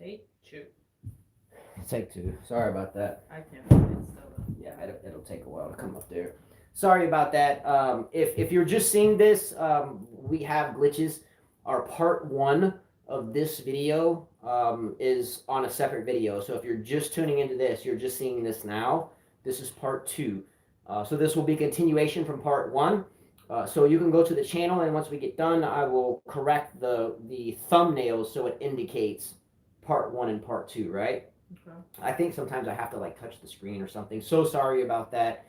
Take two. Take two. Sorry about that. I can't find it still. Yeah, it'll take a while to come up there. Sorry about that. If you're just seeing this, we have glitches. Our part one of this video is on a separate video. So if you're just tuning into this, you're just seeing this now. This is part two. So this will be continuation from part one. So you can go to the channel, and once we get done, I will correct the thumbnails so it indicates part one and part two, right? Okay. I think sometimes I have to like touch the screen or something. So sorry about that.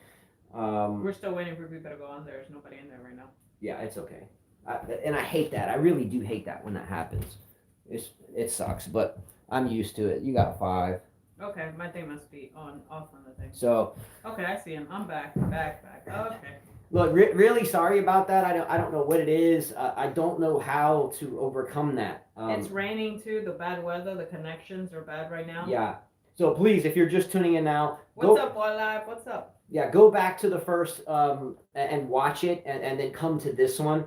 We're still waiting for people to go on. There's nobody in there right now. Yeah, it's okay. And I hate that. I really do hate that when that happens. It sucks, but I'm used to it. You got 5. Okay, my thing must be off on the thing. So. Okay, I see him. I'm back. Okay. Look, really sorry about that. I don't know what it is. I don't know how to overcome that. It's raining too. The bad weather. The connections are bad right now. Yeah. So please, if you're just tuning in now, what's up, Boy Live? What's up? Yeah, go back to the first and watch it, and then come to this one.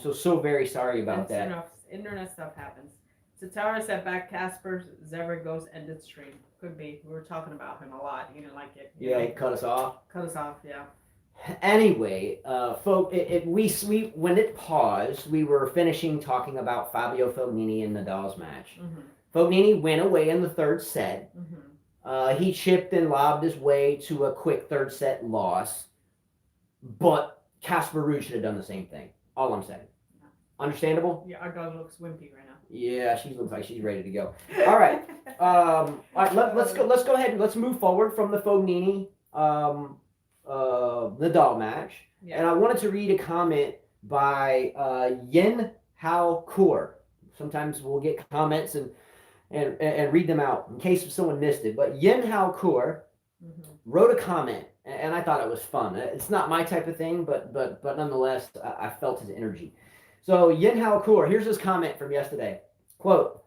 So very sorry about that. Enough. Internet stuff happens. Satara said back Casper Zeragos ended stream. Could be. We were talking about him a lot. He didn't like it. Yeah, he cut us off. Yeah. Anyway, folks, we when it paused, we were finishing talking about Fabio Fognini and Nadal's match. Mm-hmm. Fognini went away in the third set. Mm-hmm. He chipped and lobbed his way to a quick third set loss, but Casper Ruud should have done the same thing. All I'm saying. Yeah. Understandable? Yeah, our dog looks wimpy right now. Yeah, she looks like she's ready to go. All right. All right. Let's go. Let's go ahead and let's move forward from the Fognini Nadal match. Yeah. And I wanted to read a comment by Yin Hao Kur. Sometimes we'll get comments and read them out in case someone missed it. But Yin Hao Kur wrote a comment, and I thought it was fun. It's not my type of thing, but nonetheless, I felt his energy. So Yin Hao Kur, here's his comment from yesterday. Quote,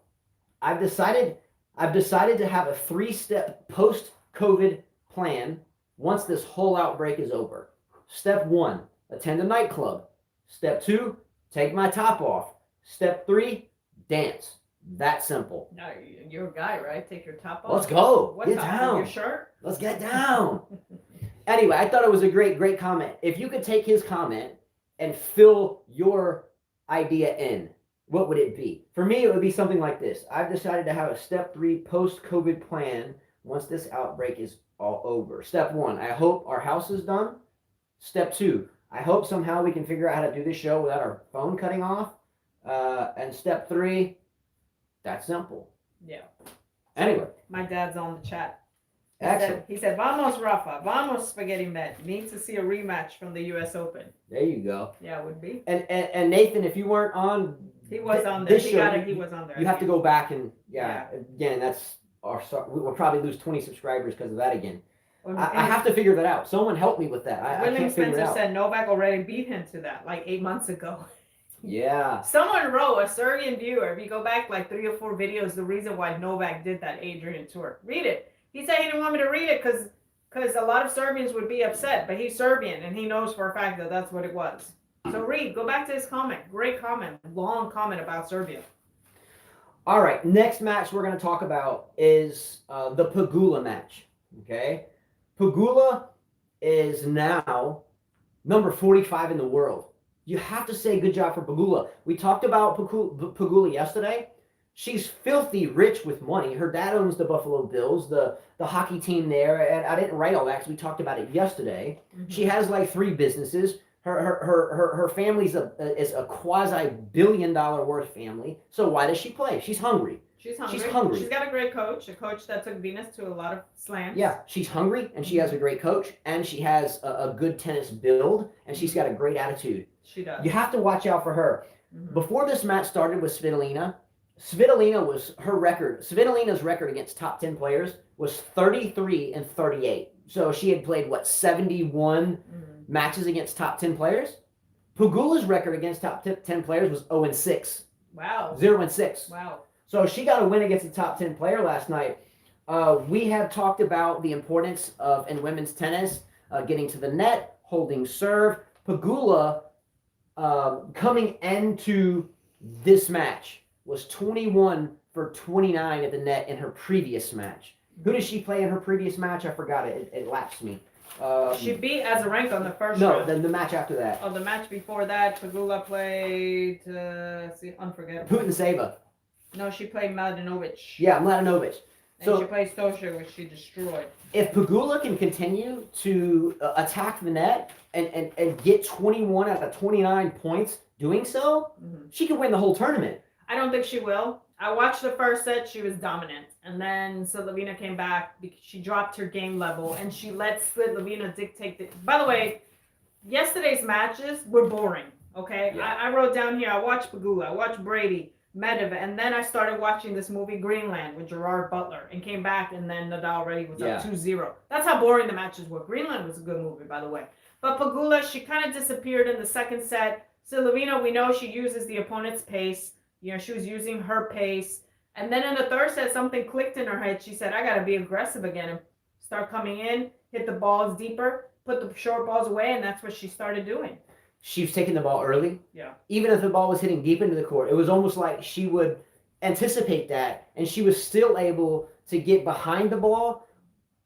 I've decided to have a 3-step post-COVID plan once this whole outbreak is over. Step 1, attend a nightclub. Step 2, take my top off. Step 3, dance. That simple. No, you're a guy, right? Take your top off. Let's go. What get top? down. Your shirt? Let's get down. Anyway, I thought it was a great comment. If you could take his comment and fill your idea in, what would it be? For me, it would be something like this. I've decided to have a step 3 post-COVID plan once this outbreak is all over. Step 1, I hope our house is done. Step 2, I hope somehow we can figure out how to do this show without our phone cutting off. And step 3, that's simple. Yeah. Anyway. My dad's on the chat. Excellent. He said, Vamos, Rafa. Vamos, Spaghetti Met. Need to see a rematch from the U.S. Open. There you go. Yeah, it would be. And Nathan, if you weren't on he was on there. He was on there. You have to go back and, again, that's we'll probably lose 20 subscribers because of that again. I have to figure that out. Someone help me with that. I can't figure it out. Spencer said Novak already beat him to that like 8 months ago. Yeah. Someone wrote, a Serbian viewer, if you go back like 3 or 4 videos, the reason why Novak did that Adrian tour. Read it. He said he didn't want me to read it because a lot of Serbians would be upset, but he's Serbian and he knows for a fact that that's what it was. So read, go back to his comment. Great comment. Long comment about Serbia. All right. Next match we're going to talk about is the Pegula match. Okay. Pegula is now number 45 in the world. You have to say good job for Pegula. We talked about Pegula yesterday. She's filthy rich with money. Her dad owns the Buffalo Bills, the hockey team there. And I didn't write all that because we talked about it yesterday. Mm-hmm. She has like 3 businesses. Her family's is a quasi-billion-dollar worth family. So why does she play? She's hungry. She's hungry. She's got a great coach, a coach that took Venus to a lot of slams. Yeah, she's hungry, and she has a great coach, and she has a good tennis build, and she's got a great attitude. She does. You have to watch out for her. Mm-hmm. Before this match started with Svitolina was her record. Svitolina's record against top 10 players was 33-38. So she had played, 71 matches against top 10 players? Pegula's record against top 10 players was 0-6. Wow. 0-6. Wow. So she got a win against the top 10 player last night. We have talked about the importance of, in women's tennis, getting to the net, holding serve. Pegula, coming into this match, was 21 for 29 at the net in her previous match. Who did she play in her previous match? I forgot it. It lapsed me. She beat Azarenka on the first No, round. then the match after that. Oh, the match before that, Pegula played, unforgettable. Putintseva. No, she played Mladenovic. Yeah, Mladenovic. And So she played Stosur, which she destroyed. if Pegula can continue to attack the net and get 21 out of 29 points doing so, she can win the whole tournament. I don't think she will. I watched the first set. She was dominant. And then Slavina came back because she dropped her game level and she let Slavina dictate the... By the way, yesterday's matches were boring, okay? Yeah. I wrote down here, I watched Pegula, I watched Brady, Medvedev, and then I started watching this movie Greenland with Gerard Butler and came back and then Nadal already was up 2-0. That's how boring the matches were. Greenland was a good movie, by the way. But Pegula, she kind of disappeared in the second set. Slavina, we know she uses the opponent's pace. You know, she was using her pace. And then in the third set, something clicked in her head. She said, I got to be aggressive again and start coming in, hit the balls deeper, put the short balls away, and that's what she started doing. She was taking the ball early. Yeah. Even if the ball was hitting deep into the court, it was almost like she would anticipate that, and she was still able to get behind the ball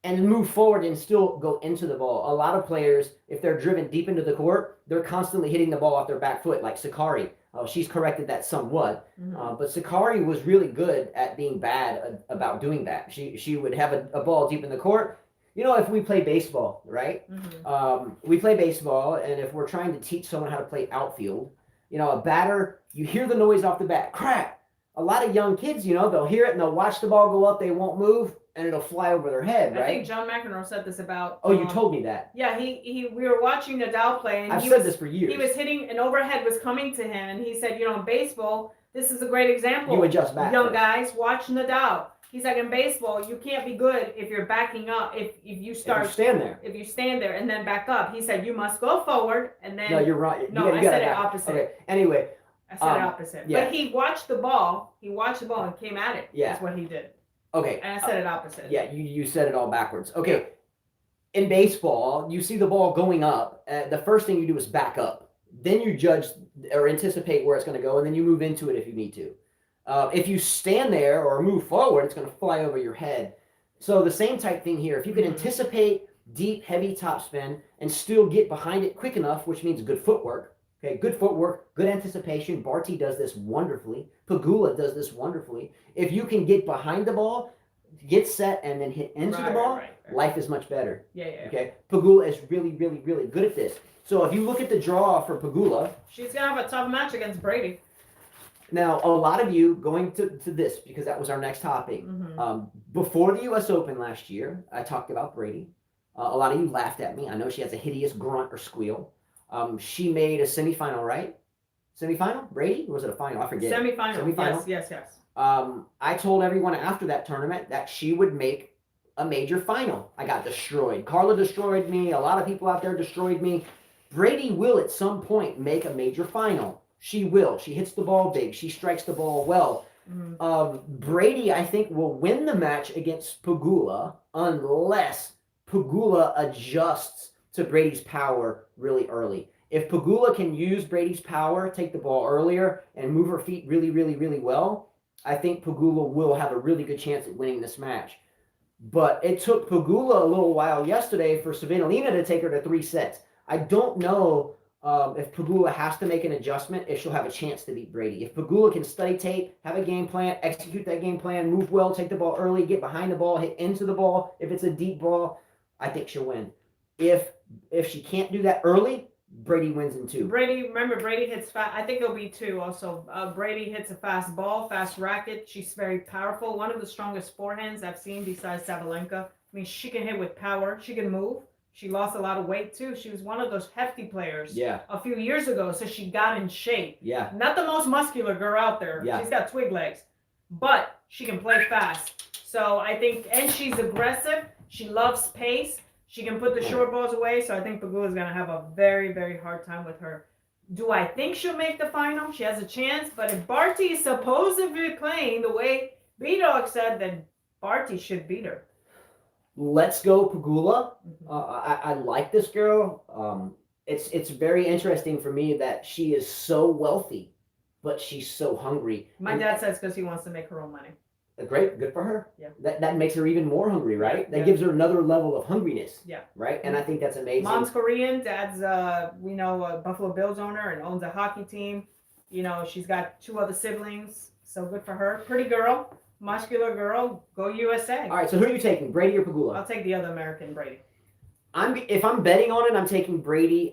and move forward and still go into the ball. A lot of players, if they're driven deep into the court, they're constantly hitting the ball off their back foot, like Sakari. She's corrected that somewhat, but Sakari was really good at being bad about doing that. She would have a ball deep in the court. You know, if we play baseball, right? We play baseball, and if we're trying to teach someone how to play outfield, you know, a batter, you hear the noise off the bat, crack. A lot of young kids, you know, they'll hear it and they'll watch the ball go up, they won't move, and it'll fly over their head, right? I think John McEnroe said this about... Oh, you told me that. Yeah, we were watching Nadal play, and I've said this for years. He was hitting, an overhead was coming to him, and he said, you know, in baseball, this is a great example. You adjust back. Young guys, watch Nadal. He's like, in baseball, you can't be good if you're backing up. If you start... If you stand there. If you stand there and then back up. He said, you must go forward, and then... No, you're right. No, I said it opposite. Okay, anyway... I said it opposite. Yeah. But he watched the ball. He watched the ball and came at it. Yeah. That's what he did. Okay. And I said it opposite. Yeah, you said it all backwards. Okay. In baseball, you see the ball going up. The first thing you do is back up. Then you judge or anticipate where it's going to go, and then you move into it if you need to. If you stand there or move forward, it's going to fly over your head. So the same type thing here. If you can anticipate deep, heavy topspin and still get behind it quick enough, which means good footwork. Okay, good footwork, good anticipation. Barty does this wonderfully. Pegula does this wonderfully. If you can get behind the ball, get set, and then hit into the ball, life is much better. Yeah. Okay, Pegula is really, really, really good at this. So if you look at the draw for Pegula, she's gonna have a tough match against Brady. Now, a lot of you going to this, because that was our next topic. Before the U.S. Open last year, I talked about Brady. A lot of you laughed at me. I know she has a hideous grunt or squeal. She made a semifinal, right? Semifinal? Brady? Or was it a final? I forget. Semifinal. Yes. I told everyone after that tournament that she would make a major final. I got destroyed. Carla destroyed me. A lot of people out there destroyed me. Brady will at some point make a major final. She will. She hits the ball big. She strikes the ball well. Brady, I think, will win the match against Pegula unless Pegula adjusts to Brady's power really early. If Pegula can use Brady's power, take the ball earlier, and move her feet really, really, really well, I think Pegula will have a really good chance at winning this match. But it took Pegula a little while yesterday for Svitolina to take her to 3 sets. I don't know if Pegula has to make an adjustment, if she'll have a chance to beat Brady. If Pegula can study tape, have a game plan, execute that game plan, move well, take the ball early, get behind the ball, hit into the ball, if it's a deep ball, I think she'll win. If she can't do that early, Brady wins in 2. Remember, Brady hits fast. I think it'll be 2 also. Brady hits a fast ball, fast racket. She's very powerful. One of the strongest forehands I've seen besides Sabalenka. I mean, she can hit with power. She can move. She lost a lot of weight too. She was one of those hefty players a few years ago, so she got in shape. Yeah. Not the most muscular girl out there. Yeah. She's got twig legs, but she can play fast. So I think, and she's aggressive. She loves pace. She can put the short balls away, so I think Pegula's going to have a very, very hard time with her. Do I think she'll make the final? She has a chance, but if Barty is supposedly playing the way B-Dog said, then Barty should beat her. Let's go Pegula. I like this girl. It's very interesting for me that she is so wealthy, but she's so hungry. My dad says because he wants to make her own money. Great, good for her. Yeah. That makes her even more hungry, right? Yeah. That gives her another level of hungriness. Yeah. Right? And I think that's amazing. Mom's Korean, dad's we know a Buffalo Bills owner and owns a hockey team. You know, she's got 2 other siblings, so good for her. Pretty girl, muscular girl, go USA. All right, so who are you taking, Brady or Pegula? I'll take the other American, Brady. If I'm betting on it, I'm taking Brady.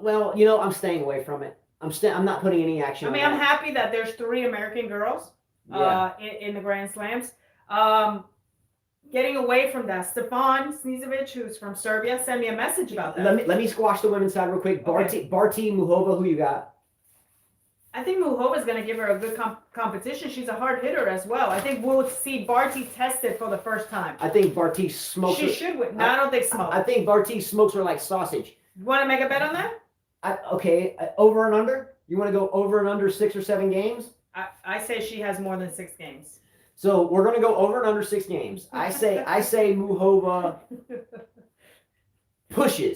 Well, you know, I'm staying away from it. I'm not putting any action. I mean, I'm happy that there's 3 American girls in the Grand Slams. Getting away from that, Stefan Snizovic, who's from Serbia, sent me a message about that. Let me squash the women's side real quick. Okay. Barty Muhova, who you got? I think Muhova's going to give her a good competition. She's a hard hitter as well. I think we'll see Barty tested for the first time. I think Barty smokes her. She should win. No, I don't think smoke. I think Barty smokes her like sausage. You want to make a bet on that? Okay, over and under? You want to go over and under 6 or 7 games? I say she has more than 6 games. So we're going to go over and under 6 games. I say Muhova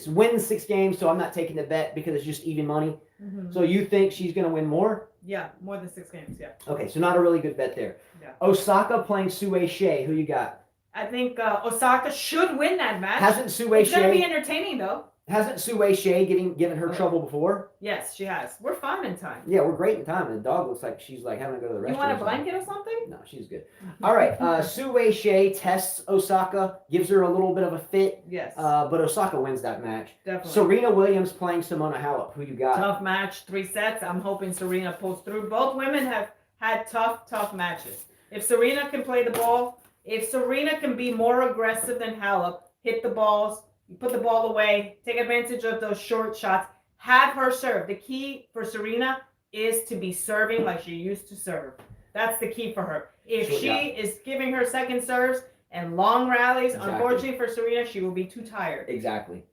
wins 6 games, so I'm not taking the bet because it's just even money. Mm-hmm. So you think she's going to win more? Yeah, more than 6 games, yeah. Okay, so not a really good bet there. Yeah. Osaka playing Sue Shea. Who you got? I think Osaka should win that match. Hasn't Sue It's going to be Shea entertaining, though. given her trouble before? Yes, she has. We're fine in time. Yeah, we're great in time. The dog looks like she's like having to go to the restroom. You want a blanket or something? No, she's good. All right, Sue Shea tests Osaka, gives her a little bit of a fit. Yes. But Osaka wins that match. Definitely. Serena Williams playing Simona Halep. Who you got? Tough match, 3 sets. I'm hoping Serena pulls through. Both women have had tough matches. If Serena can play the ball, if Serena can be more aggressive than Halep, hit the balls, you put the ball away, take advantage of those short shots, have her serve. The key for Serena is to be serving like she used to serve. That's the key for her. If she is giving her second serves and long rallies, unfortunately for Serena, she will be too tired. Exactly.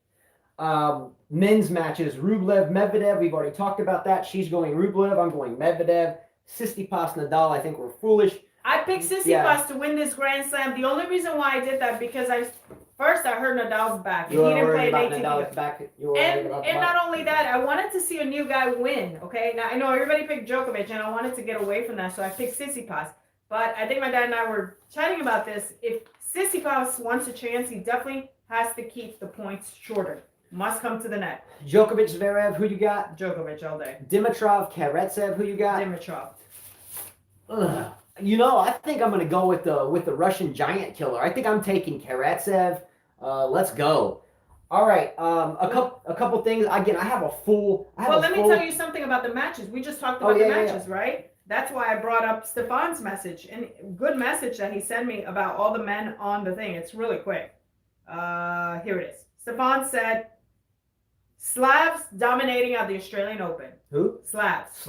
Men's matches, Rublev, Medvedev. We've already talked about that. She's going Rublev. I'm going Medvedev. Tsitsipas, Nadal. I think we're foolish. I picked Tsitsipas to win this Grand Slam. The only reason why I did that because First, I heard Nadal's back. And he didn't play an 18 And not only that, I wanted to see a new guy win. Okay, now I know everybody picked Djokovic, and I wanted to get away from that, so I picked Tsitsipas. But I think my dad and I were chatting about this. If Tsitsipas wants a chance, he definitely has to keep the points shorter. Must come to the net. Djokovic, Zverev, who you got? Djokovic all day. Dimitrov, Karatsev, who you got? Dimitrov. Ugh. You know, I think I'm going to go with the Russian giant killer. I think I'm taking Karatsev. Let's go. All right. A couple things. Again, I have a full. Let me tell you something about the matches. We just talked about the matches, right? That's why I brought up Stefan's message and good message that he sent me about all the men on the thing. It's really quick. Here it is. Stefan said, Slavs dominating at the Australian Open. Who? Slavs.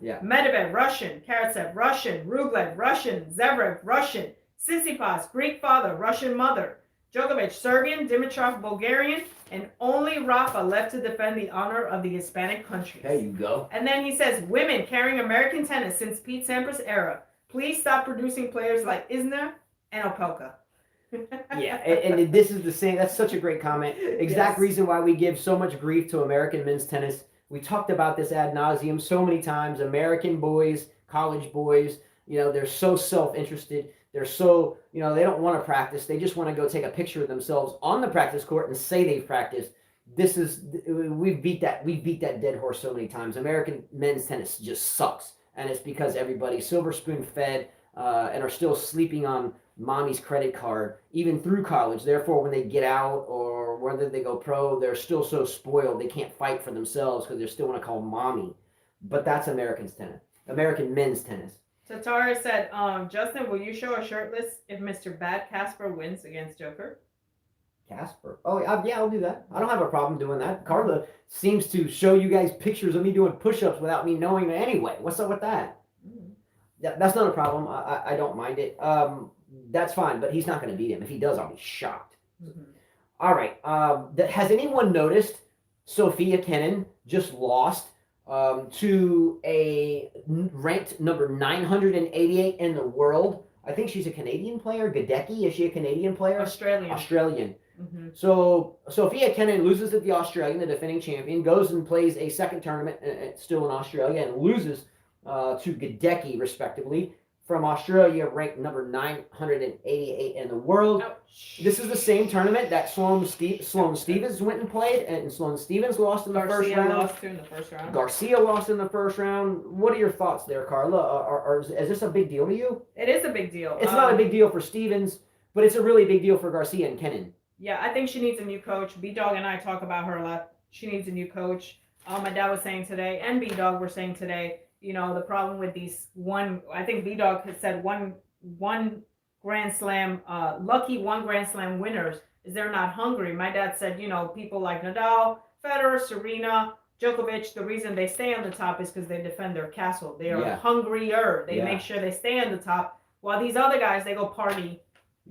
Yeah. Medvedev, Russian. Karatsev, Russian. Rublev, Russian. Zverev, Russian. Tsitsipas, Greek father, Russian mother. Djokovic, Serbian. Dimitrov, Bulgarian. And only Rafa left to defend the honor of the Hispanic countries. There you go. And then he says, women carrying American tennis since Pete Sampras' era. Please stop producing players like Isner and Opelka. Yeah, and this is the same. That's such a great comment. Exact reason why we give so much grief to American men's tennis. We talked about this ad nauseum so many times. American boys, college boys, they're so self-interested. They're so, they don't want to practice. They just want to go take a picture of themselves on the practice court and say they've practiced. We beat that dead horse so many times. American men's tennis just sucks. And it's because everybody's silver spoon fed and are still sleeping on mommy's credit card, even through college. Therefore, when they get out or whether they go pro, they're still so spoiled they can't fight for themselves because they still want to call mommy. But that's American men's tennis. Tatara said, Justin, will you show a shirtless if Mr. Bad Casper wins against Joker? Casper? Oh, yeah, I'll do that. I don't have a problem doing that. Carla seems to show you guys pictures of me doing push-ups without me knowing it anyway. What's up with that? Mm-hmm. Yeah, that's not a problem. I don't mind it. That's fine, but he's not going to beat him. If he does, I'll be shocked. Mm-hmm. All right. Has anyone noticed Sophia Kenin just lost to a ranked number 988 in the world? I think she's a Canadian player. Gadecki, is she a Canadian player? Australian. Mm-hmm. So Sophia Kenin loses to the Australian, the defending champion, goes and plays a second tournament, still in Australia, and loses to Gadecki, respectively, from Australia, ranked number 988 in the world. Ouch. This is the same tournament that Sloane Stephens went and played, and Sloane Stephens lost in the first round. Lost in the first round. Garcia lost in the first round. What are your thoughts there, Carla? Is this a big deal to you? It is a big deal. It's not a big deal for Stephens, but it's a really big deal for Garcia and Kenin. Yeah, I think she needs a new coach. B-Dog and I talk about her a lot. She needs a new coach. My dad was saying today, and B-Dog were saying today, the problem with these I think B-Dog had said one Grand Slam, lucky one Grand Slam winners is they're not hungry. My dad said, people like Nadal, Federer, Serena, Djokovic, the reason they stay on the top is because they defend their castle. They are hungrier. They make sure they stay on the top. While these other guys, they go party.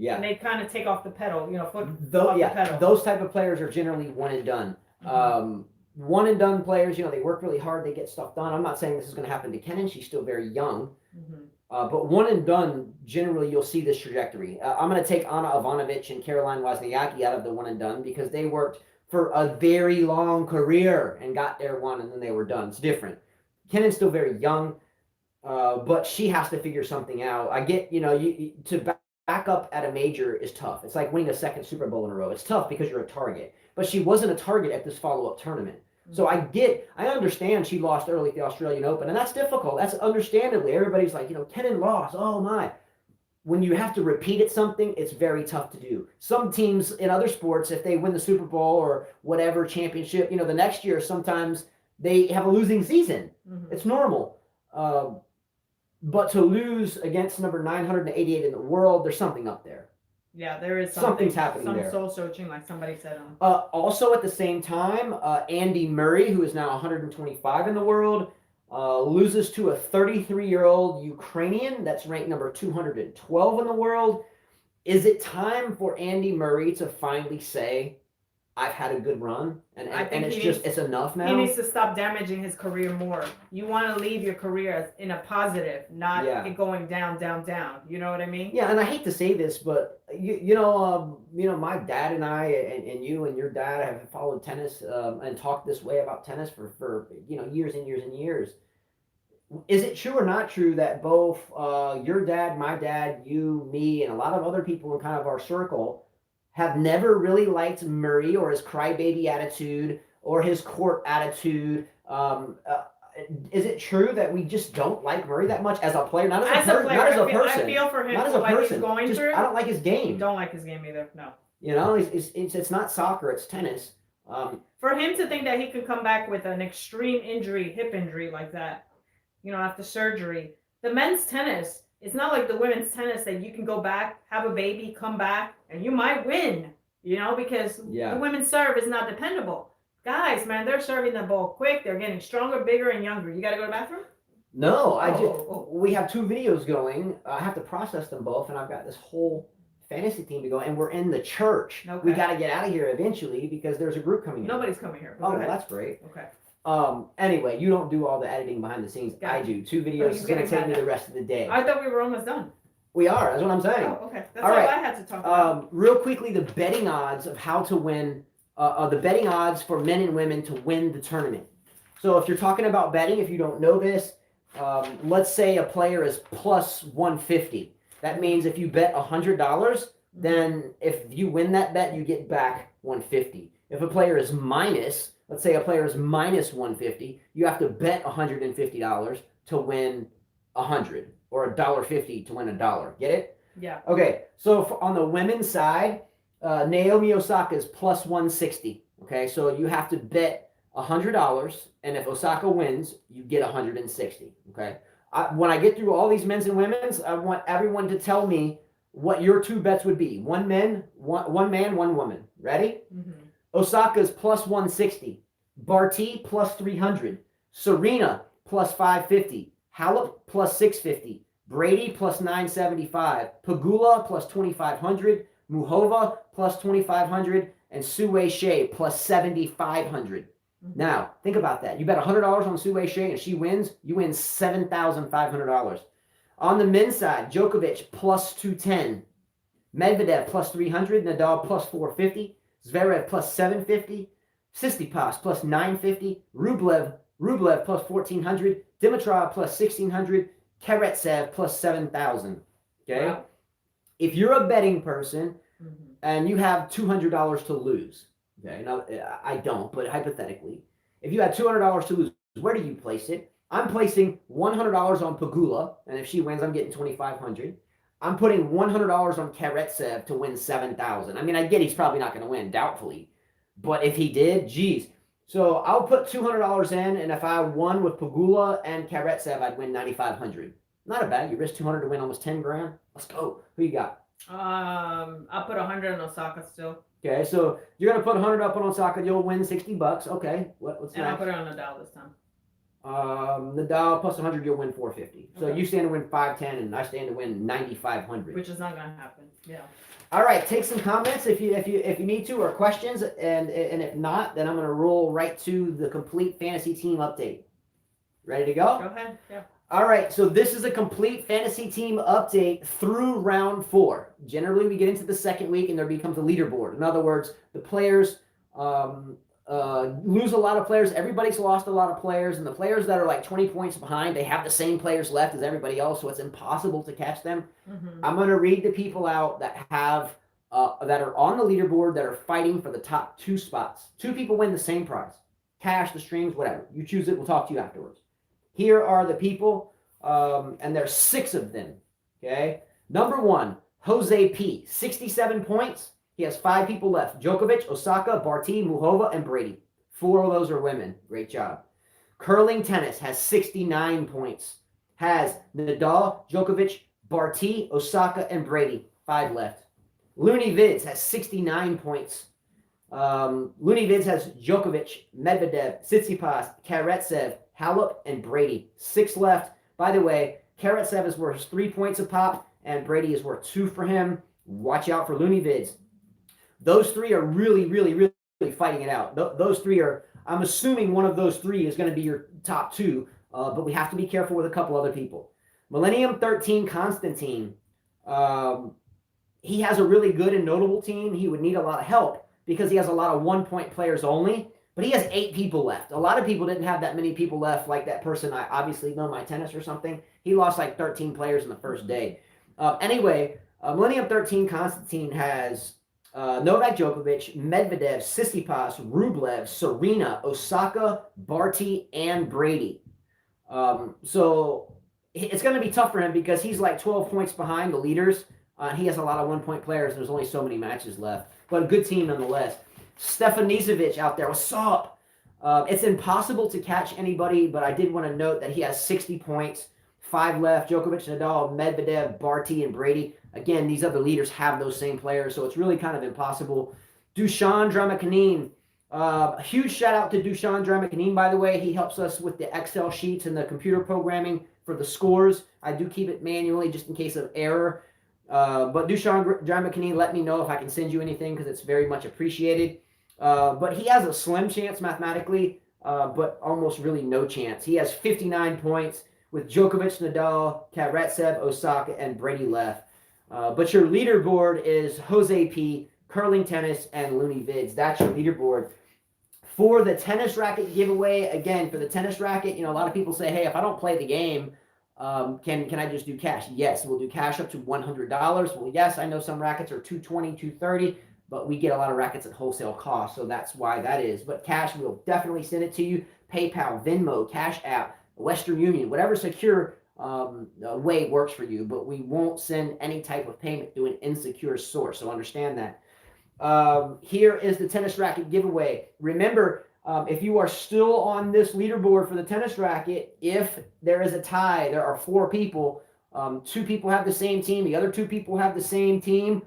Yeah. And they kind of take off the pedal, the pedal. Those type of players are generally one and done. Mm-hmm. One and done players, they work really hard, they get stuff done. I'm not saying this is going to happen to Kenin. She's still very young. Mm-hmm. But one and done, generally, you'll see this trajectory. I'm going to take Anna Ivanovic and Caroline Wozniacki out of the one and done because they worked for a very long career and got their one and then they were done. It's different. Kenin's still very young, but she has to figure something out. I get, to back up at a major is tough. It's like winning a second Super Bowl in a row. It's tough because you're a target. But she wasn't a target at this follow-up tournament. So I understand she lost early at the Australian Open, and that's difficult. That's understandably. Everybody's like, Kenin lost. Oh, my. When you have to repeat at something, it's very tough to do. Some teams in other sports, if they win the Super Bowl or whatever championship, the next year, sometimes they have a losing season. Mm-hmm. It's normal. But to lose against number 988 in the world, there's something up there. Yeah, there is something's happening there. Some soul searching, like somebody said. Also, at the same time, Andy Murray, who is now 125 in the world, loses to a 33-year-old Ukrainian that's ranked number 212 in the world. Is it time for Andy Murray to finally say, I've had a good run, and it's enough now? He needs to stop damaging his career more. You want to leave your career in a positive, not it going down, down, down. You know what I mean? Yeah, and I hate to say this, but my dad and I and you and your dad have followed tennis and talked this way about tennis for years and years and years. Is it true or not true that both your dad, my dad, you, me, and a lot of other people in kind of our circle have never really liked Murray or his crybaby attitude or his court attitude? Is it true that we just don't like Murray that much as a player? Not as a person. I feel for him. Not as a person. He's going through. I don't like his game. Don't like his game either. No. It's not soccer. It's tennis. For him to think that he could come back with an extreme injury, hip injury like that, after surgery. The men's tennis, it's not like the women's tennis that you can go back, have a baby, come back, and you might win, because the women's serve is not dependable. Guys, man, they're serving the ball quick. They're getting stronger, bigger, and younger. You got to go to the bathroom? No, we have 2 videos going. I have to process them both, and I've got this whole fantasy team to go, and we're in the church. Okay. We got to get out of here eventually because there's a group coming in. Nobody's coming here. Oh, that's great. Okay. Anyway, you don't do all the editing behind the scenes. I do. 2 videos is going to take me the rest of the day. I thought we were almost done. We are. That's what I'm saying. Oh, okay. That's all right. I had to talk about. Real quickly, the betting odds of how to win, the betting odds for men and women to win the tournament. So if you're talking about betting, if you don't know this, let's say a player is plus 150. That means if you bet $100, then if you win that bet, you get back 150. If a player is minus, let's say a player is minus 150, you have to bet $150 to win 100, or $1.50 to win $1. Get it? Yeah. Okay, so on the women's side, Naomi Osaka is plus 160. Okay, so you have to bet $100, and if Osaka wins, you get 160. Okay. When I get through all these men's and women's, I want everyone to tell me what your 2 bets would be. One man, one woman. Ready? Mm-hmm. Osaka is plus 160. Barty plus 300. Serena plus 550. Halep plus 650. Brady plus 975. Pegula plus 2500. Muhova plus 2500. And Sue Shea plus 7500. Mm-hmm. Now, think about that. You bet $100 on Sue Shea and she wins, you win $7,500. On the men's side, Djokovic plus 210. Medvedev plus 300, Nadal plus 450, Zverev plus 750, Tsitsipas plus 950, Rublev plus 1400, Dimitrov plus 1600, Karatsev plus 7,000. Okay? Wow. If you're a betting person and you have $200 to lose, okay, now I don't, but hypothetically, if you had $200 to lose, where do you place it? I'm placing $100 on Pegula, and if she wins, I'm getting $2,500. I'm putting $100 on Karatsev to win $7,000. I mean, I get he's probably not going to win, doubtfully, but if he did, geez. So I'll put $200 in, and if I won with Pegula and Karatsev, I'd win $9,500. Not a bad. You risk 200 to win almost 10 grand. Let's go. Who you got? I'll put 100 on Osaka still. Okay, so you're gonna put 100 up on Osaka. You'll win $60. Okay, what's and next? I'll put it on Nadal this time. Nadal plus 100, you'll win 450. So Okay. you stand to win 510, and I stand to win 9,500. Which is not gonna happen. Yeah. All right, take some comments if you need to, or questions, and if not, then I'm gonna roll right to the complete fantasy team update. Ready to go? Go ahead. Yeah. All right, so this is a complete fantasy team update through round 4. Generally, we get into the second week and there becomes a leaderboard. In other words, the players lose a lot of players. Everybody's lost a lot of players, and the players that are like 20 points behind, they have the same players left as everybody else, so it's impossible to catch them. I'm going to read the people out that have that are on the leaderboard that are fighting for the top 2 spots. 2 people win the same prize. Cash, the strings, whatever. You choose it. We'll talk to you afterwards. Here are the people, and there's 6 of them, okay? Number 1, Jose P, 67 points. He has 5 people left. Djokovic, Osaka, Barty, Muhova, and Brady. 4 of those are women. Great job. Curling tennis has 69 points. Has Nadal, Djokovic, Barty, Osaka, and Brady. 5 left. Looney Vids has 69 points. Looney Vids has Djokovic, Medvedev, Tsitsipas, Karatsev, Halep, and Brady. 6 left. By the way, Karatsev is worth 3 points a pop, and Brady is worth 2 for him. Watch out for Looney Vids. Those 3 are really, really, really fighting it out. Those 3 are, I'm assuming one of those 3 is going to be your top 2, but we have to be careful with a couple other people. Millennium 13 Constantine, he has a really good and notable team. He would need a lot of help because he has a lot of 1-point players only. But he has 8 people left. A lot of people didn't have that many people left, like that person I obviously know my tennis or something. He lost like 13 players in the first day. Anyway, Millennium 13 Constantine has Novak Djokovic, Medvedev, Tsitsipas, Rublev, Serena, Osaka, Barty, and Brady. So it's going to be tough for him because he's like 12 points behind the leaders. He has a lot of 1-point players. There's only so many matches left. But a good team nonetheless. Stefanisevic out there. What's up? It's impossible to catch anybody, but I did want to note that he has 60 points, 5 left. Djokovic, Nadal, Medvedev, Barty, and Brady. Again, these other leaders have those same players, so it's really kind of impossible. Dusan Dramakinin. A huge shout out to Dusan Dramakinin, by the way. He helps us with the Excel sheets and the computer programming for the scores. I do keep it manually just in case of error. But Dusan Dramakinin, let me know if I can send you anything because it's very much appreciated. But he has a slim chance mathematically, but almost really no chance. He has 59 points with Djokovic, Nadal, Karatsev, Osaka, and Brady left. But your leaderboard is Jose P, Curling Tennis, and Looney Vids. That's your leaderboard. For the tennis racket giveaway, again, for the tennis racket, a lot of people say, hey, if I don't play the game, can I just do cash? Yes, we'll do cash up to $100. Well, yes, I know some rackets are $220, $230. But we get a lot of rackets at wholesale cost, so that's why that is. But cash, we'll definitely send it to you. PayPal, Venmo, Cash App, Western Union, whatever secure way works for you. But we won't send any type of payment through an insecure source, so understand that. Here is the tennis racket giveaway. Remember, if you are still on this leaderboard for the tennis racket, if there is a tie, there are 4 people. 2 people have the same team. The other 2 people have the same team.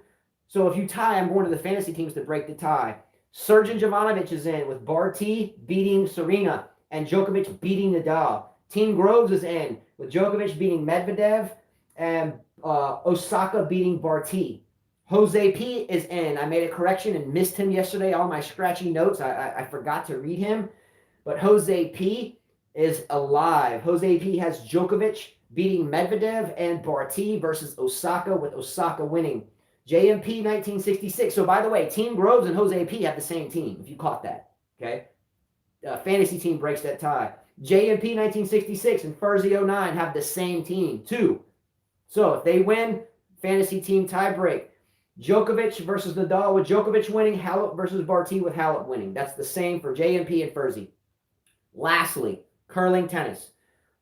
So if you tie, I'm going to the fantasy teams to break the tie. Sergin Jovanovic is in with Barty beating Serena and Djokovic beating Nadal. Team Groves is in with Djokovic beating Medvedev and Osaka beating Barty. Jose P is in. I made a correction and missed him yesterday. All my scratchy notes, I forgot to read him. But Jose P is alive. Jose P has Djokovic beating Medvedev and Barty versus Osaka with Osaka winning. JMP 1966. So by the way, Team Groves and Jose P have the same team, if you caught that. Okay. Fantasy team breaks that tie. JMP 1966 and Furzy 09 have the same team, too. So if they win, fantasy team tie break. Djokovic versus Nadal with Djokovic winning, Halep versus Barty with Halep winning. That's the same for JMP and Furzy. Lastly, curling tennis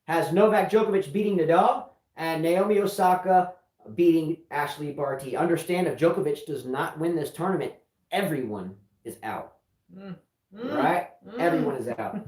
has Novak Djokovic beating Nadal and Naomi Osaka beating Ashley Barty. Understand, if Djokovic does not win this tournament, everyone is out. Right? Everyone is out.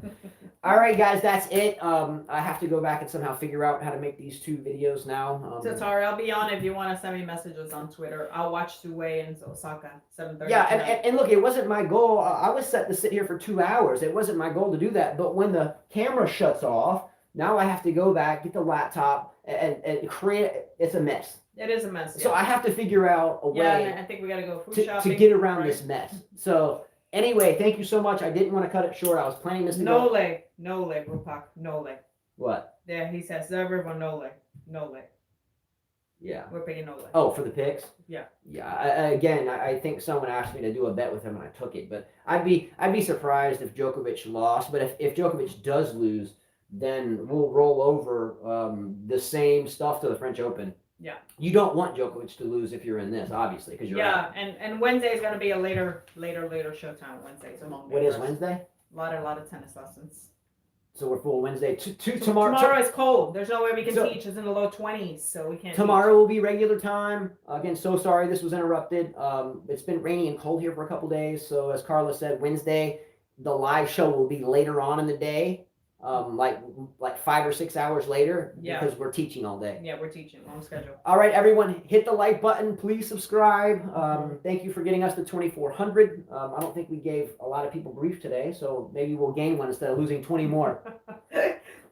All right, guys, that's it. I have to go back and somehow figure out how to make these 2 videos now. Tatari, I'll be on if you want to send me messages on Twitter. I'll watch 2 weigh-ins Osaka, 7:30. Yeah, and look, it wasn't my goal. I was set to sit here for 2 hours. It wasn't my goal to do that. But when the camera shuts off, now I have to go back, get the laptop, and create. It's a mess. It is a mess. So I have to figure out a way. And I think we got to go food shopping to get around this mess. So anyway, thank you so much. I didn't want to cut it short. I was planning this to no leg, Rupak, no leg. What? Yeah, he says everyone no leg. Yeah. We're picking no leg. Oh, for the picks? Yeah. Yeah. Again, I think someone asked me to do a bet with him and I took it, but I'd be surprised if Djokovic lost. But if Djokovic does lose, then we'll roll over the same stuff to the French Open. Yeah. You don't want Djokovic to lose if you're in this, obviously, because you're out. And Wednesday is going to be a later showtime. Wednesday's a long day. What is Wednesday? A lot of tennis lessons. So we're full Wednesday. Tomorrow. Tomorrow is cold. There's no way we can teach. It's in the low 20s, so we can't. Tomorrow will be regular time. Again, so sorry this was interrupted. It's been rainy and cold here for a couple days. So as Carla said, Wednesday the live show will be later on in the day. Like 5 or 6 hours later, because we're teaching all day. Yeah, we're teaching, long schedule. All right, everyone, hit the like button. Please subscribe. Thank you for getting us to 2,400. I don't think we gave a lot of people grief today, so maybe we'll gain one instead of losing 20 more.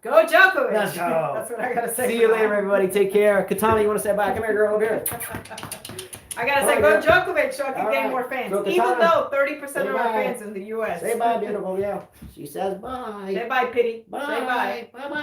Go Djokovic! Let's go. That's what I gotta say. See you later, everybody. Take care. Katana, you want to say bye? Come here, girl. Over here. I gotta say, go Djokovic so I can gain more fans. Go Even Katana. though 30% of our fans in the U.S. Say bye, beautiful. Yeah. She says bye. Say bye, Pity. Bye. Say bye. Bye-bye.